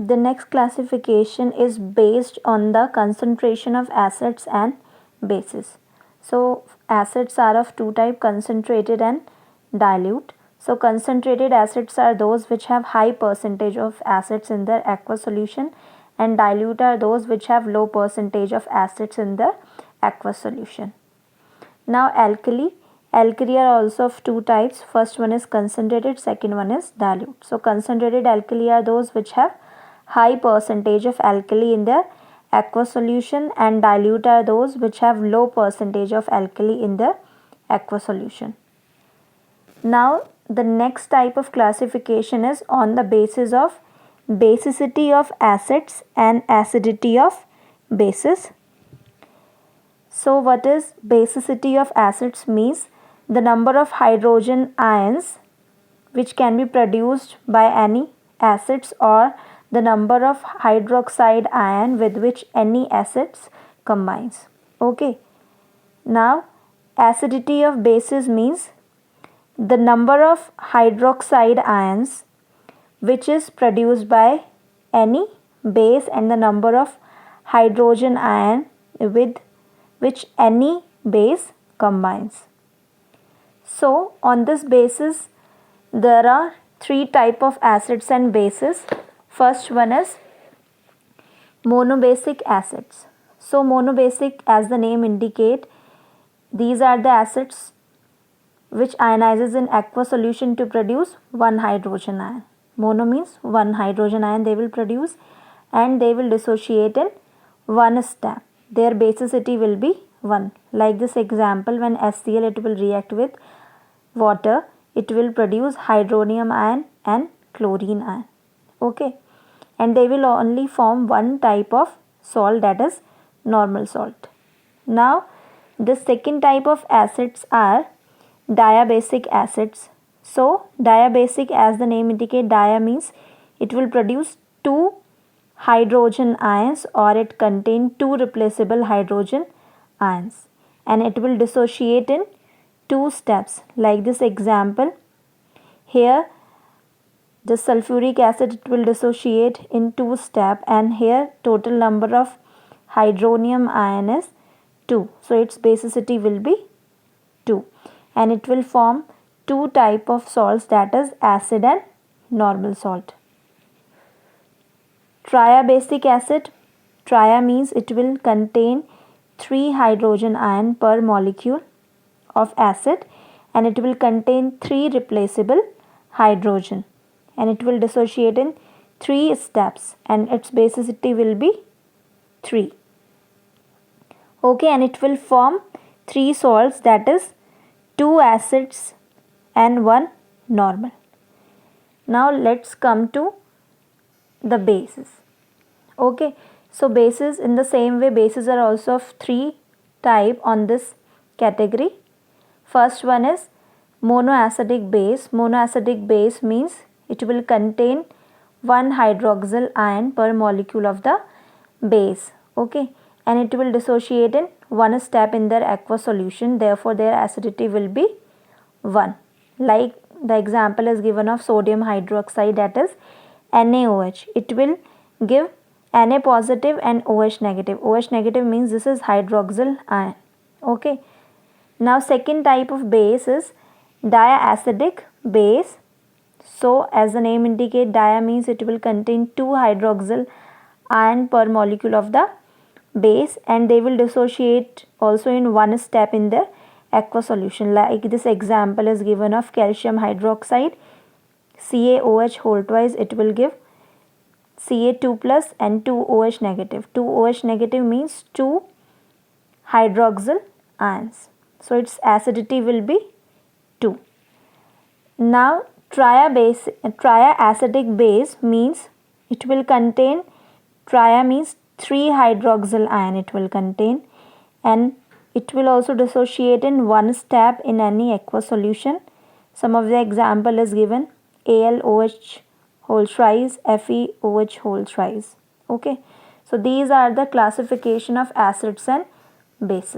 the next classification is based on the concentration of acids and bases. So acids are of two types, concentrated and dilute. So concentrated acids are those which have high percentage of acids in their aqueous solution, and dilute are those which have low percentage of acids in the aqueous solution. Now alkali are also of two types. First one is concentrated, second one is dilute. So concentrated alkali are those which have high percentage of alkali in their aqueous solution, and dilute are those which have low percentage of alkali in the aqueous solution. Now the next type of classification is on the basis of basicity of acids and acidity of bases. So what is basicity of acids means the number of hydrogen ions which can be produced by any acids, or the number of hydroxide ion with which any acids combines. Okay. Now acidity of bases means the number of hydroxide ions which is produced by any base and the number of hydrogen ion with which any base combines. So on this basis there are three types of acids and bases. First one is monobasic acids. So monobasic, as the name indicate, these are the acids which ionizes in aqueous solution to produce one hydrogen ion. Mono means one hydrogen ion they will produce, and they will dissociate in one step. Their basicity will be 1. Like this example, when HCl it will react with water, it will produce hydronium ion and chlorine ion. Okay, and they will only form one type of salt, that is normal salt. Now the second type of acids are diabasic acids. So diabasic, as the name indicate, dia means it will produce two hydrogen ions, or it contain two replaceable hydrogen ions, and it will dissociate in two steps. Like this example, here the sulfuric acid, it will dissociate in two steps, and here total number of hydronium ion is 2. So its basicity will be 2, and it will form two type of salts, that is acid and normal salt. Triabasic acid, tria means it will contain 3 hydrogen ion per molecule of acid, and it will contain 3 replaceable hydrogen, and it will dissociate in 3 steps, and its basicity will be 3. Okay, and it will form 3 salts, that is 2 acids and 1 normal. Now let's come to the bases. Okay, so bases, in the same way, bases are also of 3 type on this category. First one is monoacidic base. Monoacidic base means it will contain 1 hydroxyl ion per molecule of the base. Okay, and it will dissociate in one step in their aqueous solution, therefore their acidity will be 1. Like the example is given of sodium hydroxide, that is NaOH. It will give Na positive and OH negative. OH negative means this is hydroxyl ion. Okay. Now second type of base is diacidic base. So as the name indicate, dia means it will contain 2 hydroxyl ion per molecule of the base, and they will dissociate also in one step in the aqueous solution. Like this example is given of calcium hydroxide, CaOH whole twice, it will give Ca2 plus and 2 OH negative. 2 OH negative means 2 hydroxyl ions. So its acidity will be 2. Now triacidic base means it will contain, tria means 3 hydroxyl ion it will contain, and it will also dissociate in one step in any aqueous solution. Some of the example is given: AlOH whole thrice, FeOH whole thrice. Okay, so these are the classification of acids and bases.